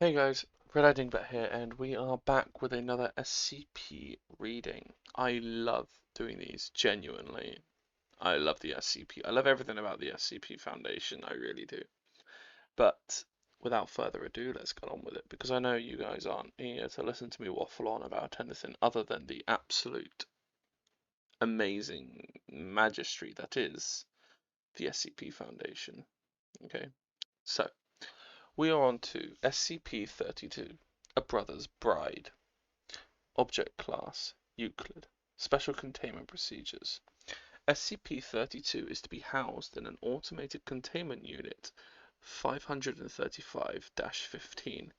Hey guys, Red Dingbat here, and we are back with another SCP reading. I love doing these, genuinely. I love the SCP. I love everything about the SCP Foundation, I really do. But without further ado, let's get on with it, because I know you guys aren't here to listen to me waffle on about anything other than the absolute amazing magistry that is the SCP Foundation. Okay, so we are on to SCP-32, A Brother's Bride. Object Class Euclid. Special Containment Procedures. SCP-32 is to be housed in an Automated Containment Unit 535-15.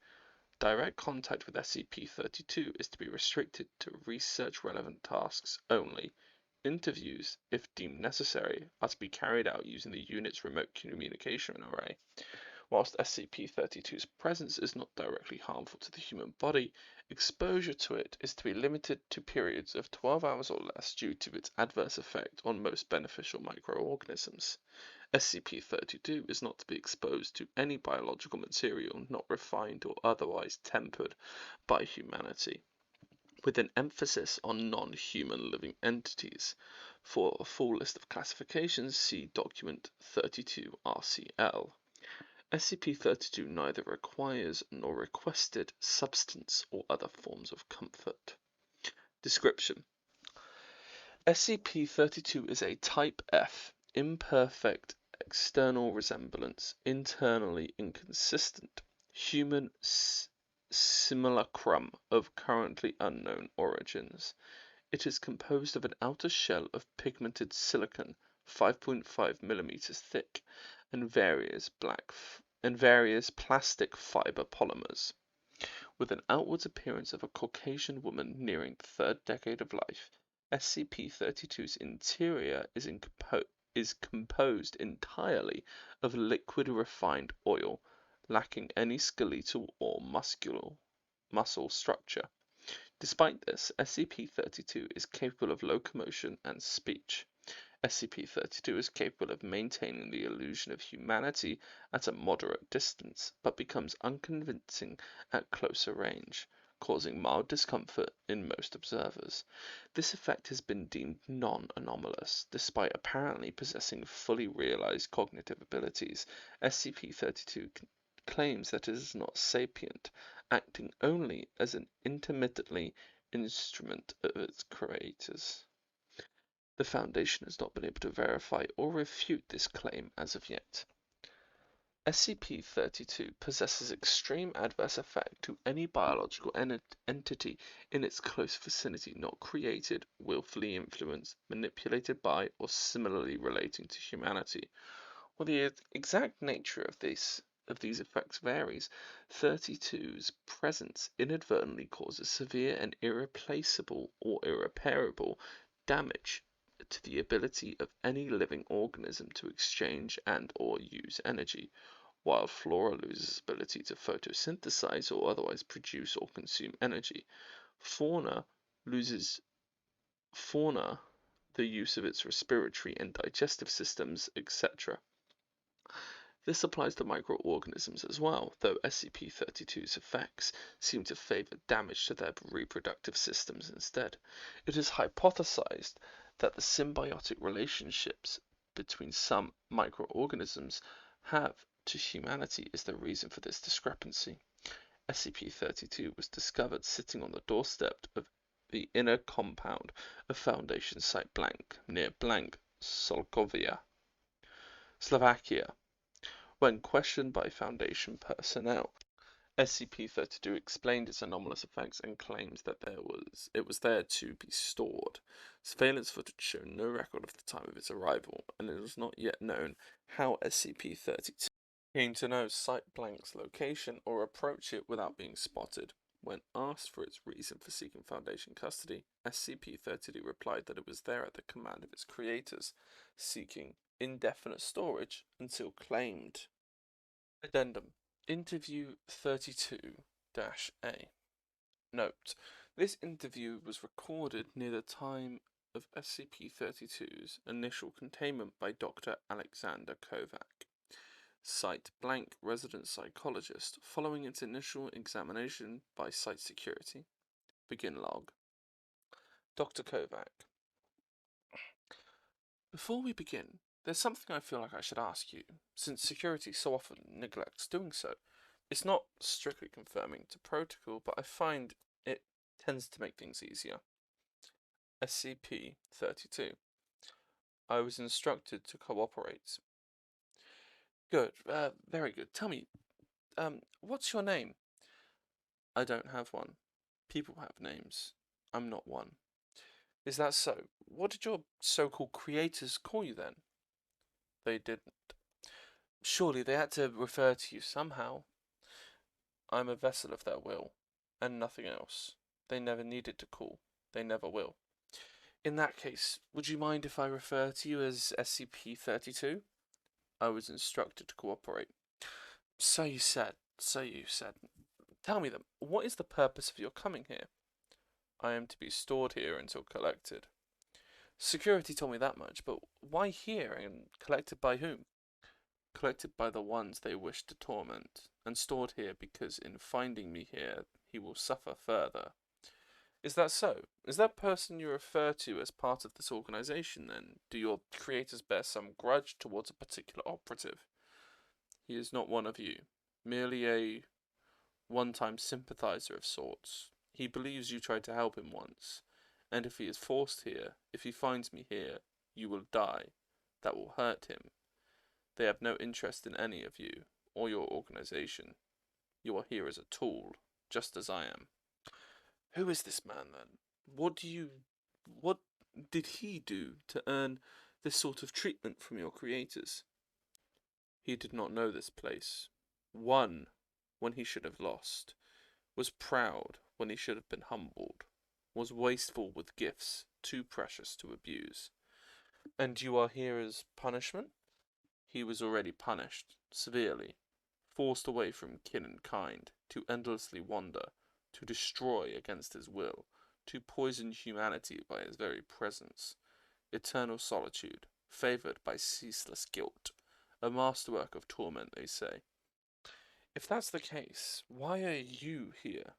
Direct contact with SCP-32 is to be restricted to research-relevant tasks only. Interviews, if deemed necessary, are to be carried out using the unit's remote communication array. Whilst SCP-32's presence is not directly harmful to the human body, exposure to it is to be limited to periods of 12 hours or less due to its adverse effect on most beneficial microorganisms. SCP-32 is not to be exposed to any biological material not refined or otherwise tempered by humanity, with an emphasis on non-human living entities. For a full list of classifications, see Document 32 RCL. SCP-32 neither requires nor requested substance or other forms of comfort. Description: SCP-32 is a Type F, imperfect external resemblance, internally inconsistent, human simulacrum of currently unknown origins. It is composed of an outer shell of pigmented silicon 5.5 mm thick and various plastic fiber polymers. With an outward appearance of a Caucasian woman nearing the third decade of life, SCP-32's interior is composed entirely of liquid refined oil, lacking any skeletal or muscle structure. Despite this, SCP-32 is capable of locomotion and speech. SCP-32 is capable of maintaining the illusion of humanity at a moderate distance, but becomes unconvincing at closer range, causing mild discomfort in most observers. This effect has been deemed non-anomalous, despite apparently possessing fully realized cognitive abilities. SCP-32 claims that it is not sapient, acting only as an intermittently instrument of its creators. The Foundation has not been able to verify or refute this claim as of yet. SCP-32 possesses extreme adverse effect to any biological entity in its close vicinity not created, willfully influenced, manipulated by, or similarly relating to humanity. While the exact nature of these effects varies, 32's presence inadvertently causes severe and irreplaceable or irreparable damage to the ability of any living organism to exchange and or use energy. While flora loses ability to photosynthesize or otherwise produce or consume energy, fauna loses fauna the use of its respiratory and digestive systems, etc. This applies to microorganisms as well, though SCP-32's effects seem to favor damage to their reproductive systems instead. It is hypothesized that the symbiotic relationships between some microorganisms have to humanity is the reason for this discrepancy. SCP-32 was discovered sitting on the doorstep of the inner compound of Foundation Site Blank, near Blank, Solkovia, Slovakia. When questioned by Foundation personnel, SCP-32 explained its anomalous effects and claims that it was there to be stored. Surveillance footage showed no record of the time of its arrival, and it is not yet known how SCP-32 came to know Site Blank's location or approach it without being spotted. When asked for its reason for seeking Foundation custody, SCP-32 replied that it was there at the command of its creators, seeking indefinite storage until claimed. Addendum. Interview 32-A. Note: this interview was recorded near the time of SCP-32's initial containment by Dr. Alexander Kovac. Site blank resident psychologist following its initial examination by site security. Begin log. Dr. Kovac. Before we begin, there's something I feel like I should ask you, since security so often neglects doing so. It's not strictly conforming to protocol, but I find it tends to make things easier. SCP-032. I was instructed to cooperate. Good, very good. Tell me, what's your name? I don't have one. People have names. I'm not one. Is that so? What did your so-called creators call you then? They didn't. Surely they had to refer to you somehow. I'm a vessel of their will, and nothing else. They never needed to call. They never will. In that case, would you mind if I refer to you as SCP-32? I was instructed to cooperate. So you said. Tell me then, what is the purpose of your coming here? I am to be stored here until collected. Security told me that much, but why here, and collected by whom? Collected by the ones they wish to torment, and stored here because in finding me here, he will suffer further. Is that so? Is that person you refer to as part of this organization, then? Do your creators bear some grudge towards a particular operative? He is not one of you, merely a one-time sympathizer of sorts. He believes you tried to help him once, and if he is forced here, if he finds me here, you will die. That will hurt him. They have no interest in any of you, or your organization. You are here as a tool, just as I am. Who is this man, then? What did he do to earn this sort of treatment from your creators? He did not know this place. Won when he should have lost. Was proud when he should have been humbled. Was wasteful with gifts too precious to abuse. And you are here as punishment? He was already punished, severely, forced away from kin and kind, to endlessly wander, to destroy against his will, to poison humanity by his very presence. Eternal solitude, favoured by ceaseless guilt, a masterwork of torment, they say. If that's the case, why are you here?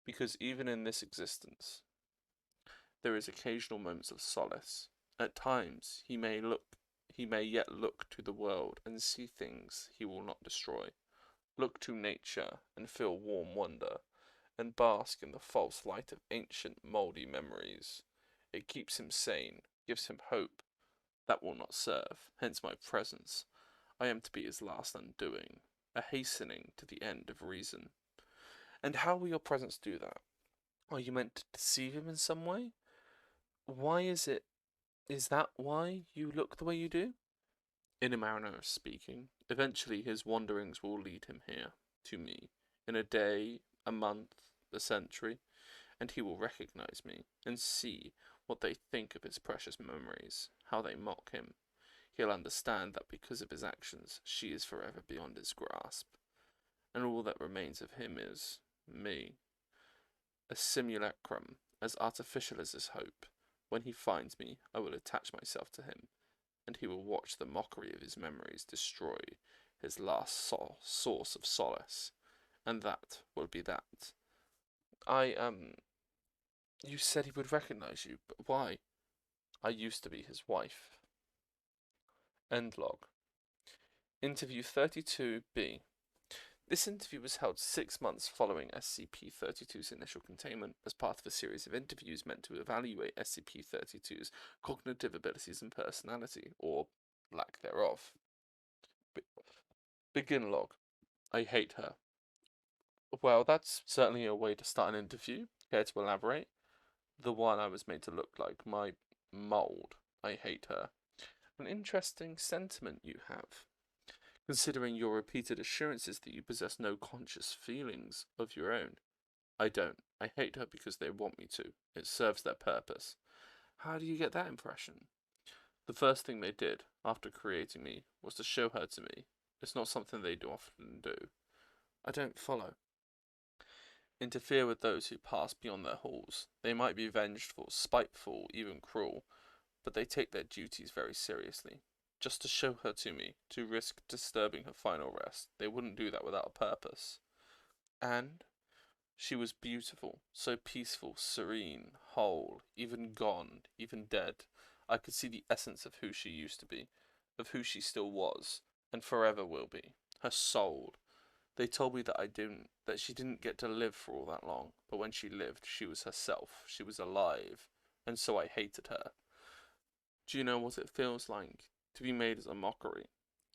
Because even in this existence, there is occasional moments of solace. At times, he may yet look to the world and see things he will not destroy. Look to nature and feel warm wonder, and bask in the false light of ancient, mouldy memories. It keeps him sane, gives him hope. That will not serve, hence my presence. I am to be his last undoing, a hastening to the end of reason. And how will your presence do that? Are you meant to deceive him in some way? Why is that why you look the way you do? In a manner of speaking, eventually his wanderings will lead him here, to me, in a day, a month, a century, and he will recognize me, and see what they think of his precious memories, how they mock him. He'll understand that because of his actions, she is forever beyond his grasp, and all that remains of him is me. A simulacrum, as artificial as his hope. When he finds me, I will attach myself to him, and he will watch the mockery of his memories destroy his last source of solace, and that will be that. You said he would recognize you, but why? I used to be his wife. End log. Interview 32B. This interview was held 6 months following SCP-32's initial containment as part of a series of interviews meant to evaluate SCP-32's cognitive abilities and personality, or lack thereof. Begin log. I hate her. Well, that's certainly a way to start an interview. Care to elaborate? The one I was made to look like, my mould. I hate her. An interesting sentiment you have, considering your repeated assurances that you possess no conscious feelings of your own. I don't. I hate her because they want me to. It serves their purpose. How do you get that impression? The first thing they did, after creating me, was to show her to me. It's not something they often do. I don't follow. Interfere with those who pass beyond their halls. They might be vengeful, spiteful, even cruel, but they take their duties very seriously. just to show her to me, to risk disturbing her final rest. They wouldn't do that without a purpose. And she was beautiful, so peaceful, serene, whole, even gone, even dead. I could see the essence of who she used to be, of who she still was, and forever will be. Her soul. They told me that she didn't get to live for all that long, but when she lived, she was herself. She was alive, and so I hated her. Do you know what it feels like to be made as a mockery?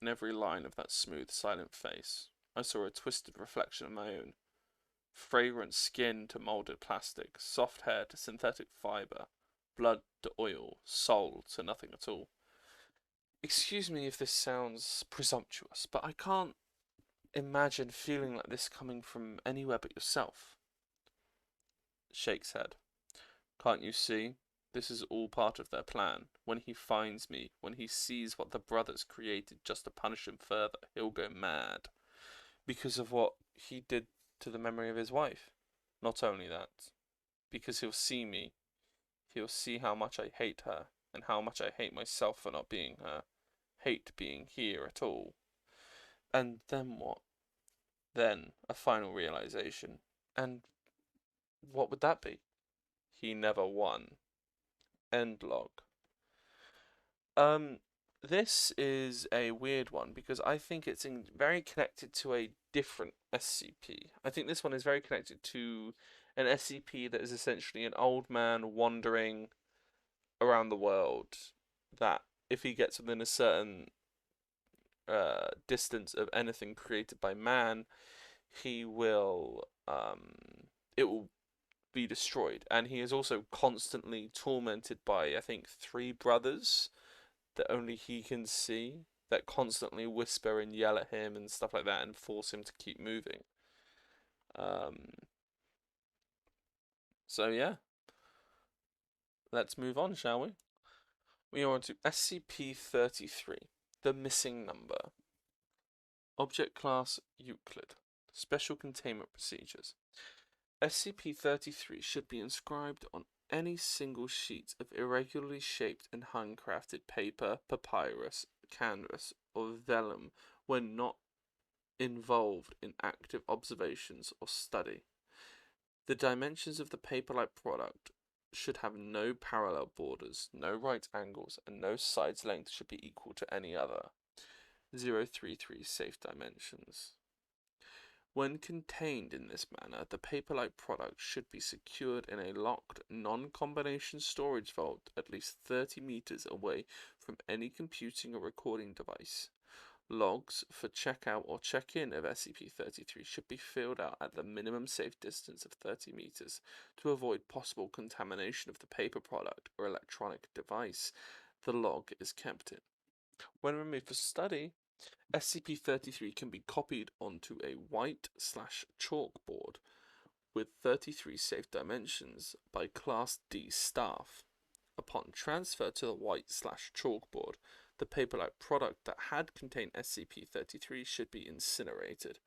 In every line of that smooth, silent face, I saw a twisted reflection of my own. Fragrant skin to molded plastic, soft hair to synthetic fiber, blood to oil, soul to nothing at all. Excuse me if this sounds presumptuous, but I can't imagine feeling like this coming from anywhere but yourself. Shakes head. Can't you see? This is all part of their plan. When he finds me, when he sees what the brothers created just to punish him further, he'll go mad. Because of what he did to the memory of his wife. Not only that, because he'll see me, he'll see how much I hate her, and how much I hate myself for not being her. Hate being here at all. And then what? Then a final realization. And what would that be? He never won. End log. This is a weird one because I think it's very connected to a different SCP. I think this one is very connected to an SCP that is essentially an old man wandering around the world. That if he gets within a certain distance of anything created by man, he will it will be destroyed. And he is also constantly tormented by, I think, 3 brothers that only he can see, that constantly whisper and yell at him and stuff like that and force him to keep moving. So yeah, let's move on, shall we? We are on to SCP-033, the missing number. Object Class Euclid. Special Containment Procedures. SCP-033 should be inscribed on any single sheet of irregularly shaped and handcrafted paper, papyrus, canvas, or vellum when not involved in active observations or study. The dimensions of the paper-like product should have no parallel borders, no right angles, and no sides length should be equal to any other. 033 safe dimensions. When contained in this manner, the paper-like product should be secured in a locked, non-combination storage vault at least 30 meters away from any computing or recording device. Logs for checkout or check-in of SCP-033 should be filled out at the minimum safe distance of 30 meters to avoid possible contamination of the paper product or electronic device the log is kept in. When removed for study, SCP-033 can be copied onto a white/chalkboard with 33 safe dimensions by Class D staff. Upon transfer to the white/chalkboard, the paper-like product that had contained SCP-033 should be incinerated.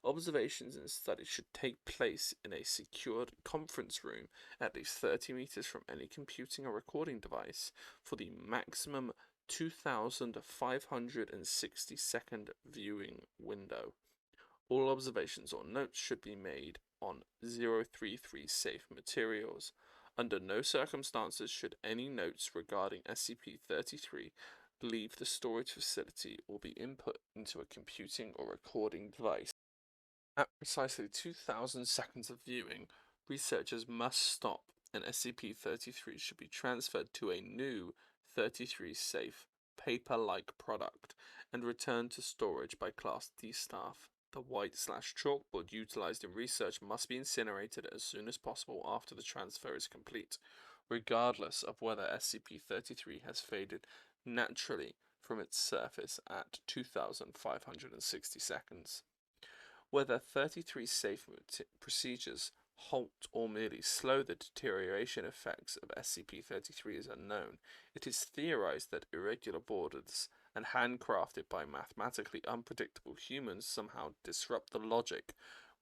Observations and studies should take place in a secured conference room at least 30 meters from any computing or recording device for the maximum 2,560-second viewing window. All observations or notes should be made on 033 safe materials. Under no circumstances should any notes regarding SCP-033 leave the storage facility or be input into a computing or recording device. At precisely 2,000 seconds of viewing, researchers must stop and SCP-033 should be transferred to a new 33 safe paper-like product and returned to storage by Class D staff. The white/chalkboard utilized in research must be incinerated as soon as possible after the transfer is complete, regardless of whether SCP-033 has faded naturally from its surface at 2,560 seconds. Whether 33 safe procedures halt or merely slow the deterioration effects of SCP-033 is unknown. It is theorized that irregular borders and handcrafted by mathematically unpredictable humans somehow disrupt the logic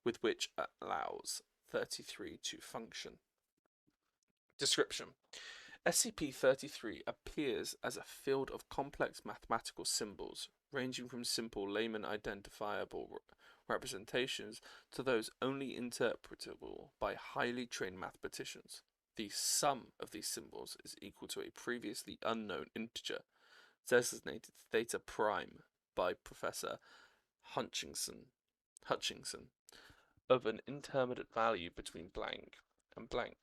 with which it allows 33 to function. Description. SCP-33 appears as a field of complex mathematical symbols, ranging from simple layman identifiable representations to those only interpretable by highly trained mathematicians. The sum of these symbols is equal to a previously unknown integer, designated theta prime by Professor Hutchinson, of an intermediate value between blank and blank.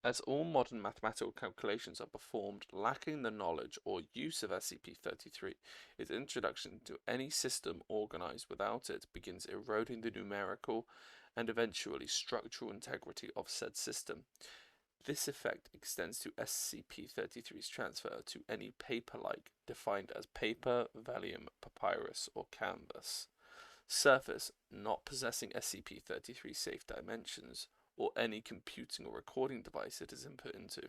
As all modern mathematical calculations are performed lacking the knowledge or use of SCP-33, its introduction to any system organized without it begins eroding the numerical and eventually structural integrity of said system. This effect extends to SCP-33's transfer to any paper-like, defined as paper, vellum, papyrus, or canvas, surface not possessing SCP-33 safe dimensions, or any computing or recording device it is input into.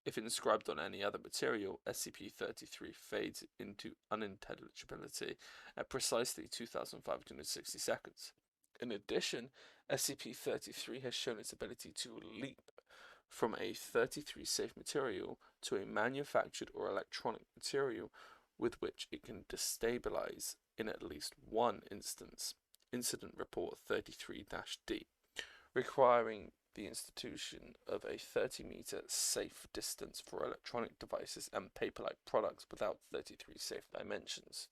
If inscribed on any other material, SCP-33 fades into unintelligibility at precisely 2,560 seconds. In addition, SCP-33 has shown its ability to leap from a 33 safe material to a manufactured or electronic material with which it can destabilize in at least one instance. Incident Report 33-D, requiring the institution of a 30-meter safe distance for electronic devices and paper-like products without 33 safe dimensions.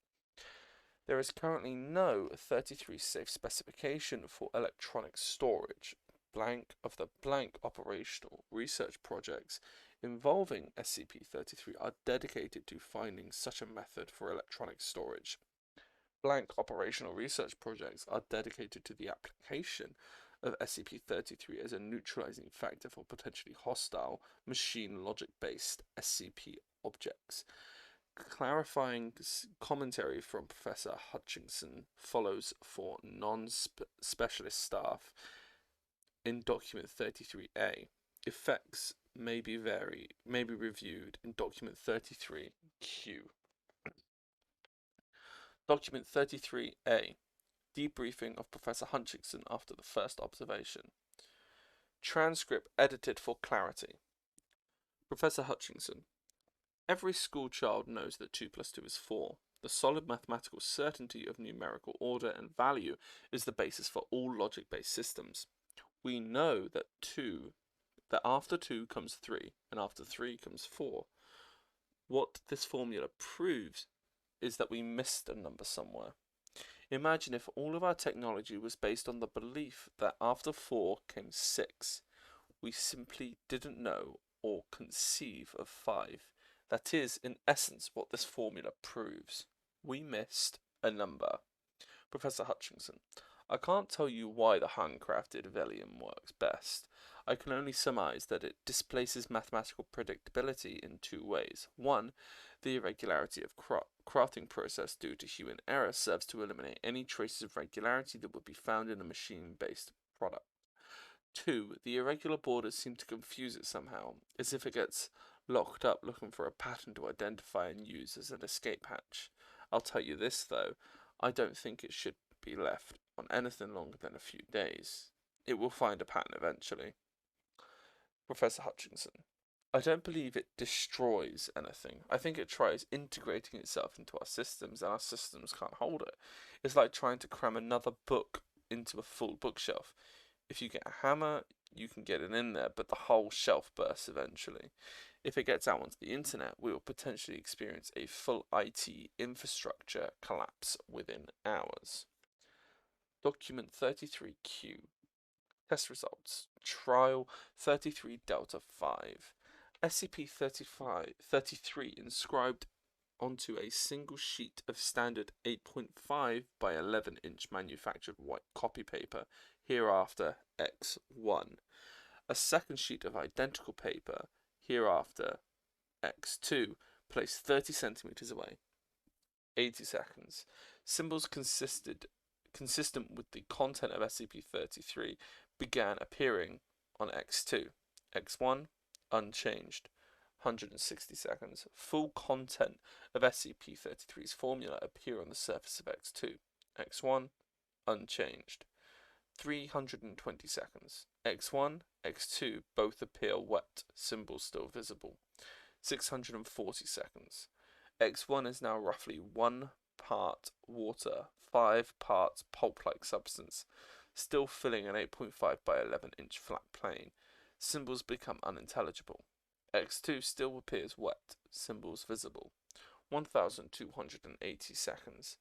There is currently no 33 safe specification for electronic storage. Blank of the blank operational research projects involving SCP-33 are dedicated to finding such a method for electronic storage. Blank operational research projects are dedicated to the application of SCP-33 as a neutralizing factor for potentially hostile, machine logic-based SCP objects. Clarifying commentary from Professor Hutchinson follows for non-specialist staff in Document 33A. Effects may be reviewed in Document 33Q. Document 33A. Debriefing of Professor Hutchinson after the first observation. Transcript edited for clarity. Professor Hutchinson. Every schoolchild knows that 2 plus 2 is 4. The solid mathematical certainty of numerical order and value is the basis for all logic-based systems. We know that after 2 comes 3, and after 3 comes 4. What this formula proves is that we missed a number somewhere. Imagine if all of our technology was based on the belief that after 4 came 6. We simply didn't know or conceive of 5. That is, in essence, what this formula proves. We missed a number. Professor Hutchinson. I can't tell you why the handcrafted vellum works best. I can only surmise that it displaces mathematical predictability in 2 ways. 1. The irregularity of crafting process due to human error serves to eliminate any traces of regularity that would be found in a machine-based product. 2. The irregular borders seem to confuse it somehow, as if it gets locked up looking for a pattern to identify and use as an escape hatch. I'll tell you this, though, I don't think it should be left on anything longer than a few days. It will find a pattern eventually. Professor Hutchinson. I don't believe it destroys anything. I think it tries integrating itself into our systems, and our systems can't hold it. It's like trying to cram another book into a full bookshelf. If you get a hammer, you can get it in there, but the whole shelf bursts eventually. If it gets out onto the internet, we will potentially experience a full IT infrastructure collapse within hours. Document 33Q. Test results. Trial 33 Delta 5. SCP-33 inscribed onto a single sheet of standard 8.5 by 11 inch manufactured white copy paper, hereafter X1. A second sheet of identical paper, hereafter X2, placed 30 centimeters away. 80 seconds. Symbols consistent with the content of SCP-33 began appearing on X2. X1, unchanged. 160 seconds. Full content of SCP-33's formula appear on the surface of X2. X1, unchanged. 320 seconds. X1, X2 both appear wet, symbols still visible. 640 seconds. X1 is now roughly 1 part water, 5 parts pulp-like substance, still filling an 8.5 by 11 inch flat plane. Symbols become unintelligible. X2 still appears wet, symbols visible. 1280 seconds.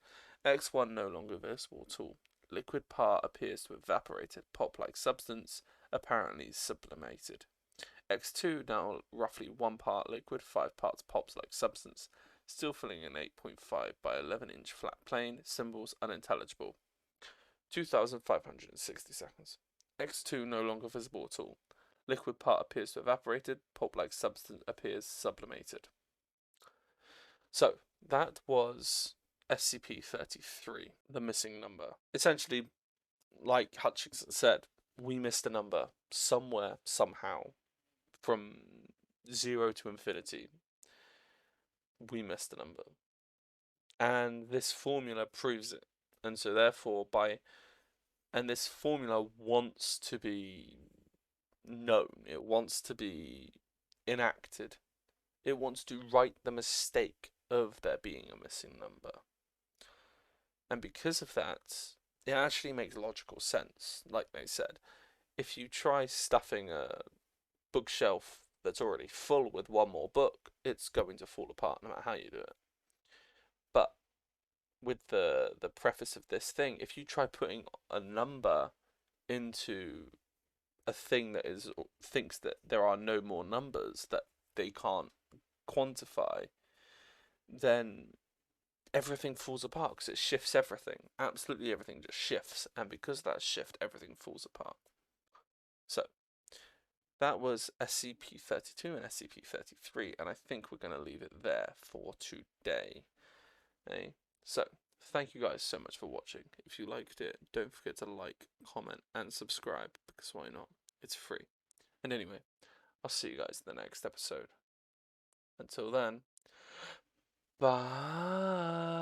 X1 no longer visible at all. Liquid part appears to have evaporated, pulp-like substance, apparently sublimated. X2 now roughly 1 part liquid, 5 parts pulp-like substance, still filling an 8.5 by 11 inch flat plane, symbols unintelligible. 2560 seconds. X2 no longer visible at all. Liquid part appears to have evaporated, pulp-like substance appears sublimated. So, that was SCP-033, the missing number. Essentially, like Hutchinson said, we missed a number somewhere, somehow, from 0 to infinity. We missed a number. And this formula proves it. And so therefore, and this formula wants to be known. It wants to be enacted. It wants to right the mistake of there being a missing number. And because of that, it actually makes logical sense. Like they said, if you try stuffing a bookshelf that's already full with one more book, it's going to fall apart no matter how you do it. But with the preface of this thing, if you try putting a number into a thing that thinks that there are no more numbers that they can't quantify, then everything falls apart because it shifts everything. Absolutely everything just shifts, and because of that shift, everything falls apart. So that was SCP-32 and SCP-33, and I think we're going to leave it there for today. Okay? So, thank you guys so much for watching. If you liked it, don't forget to like, comment, and subscribe, because why not? It's free. And anyway, I'll see you guys in the next episode. Until then, bye.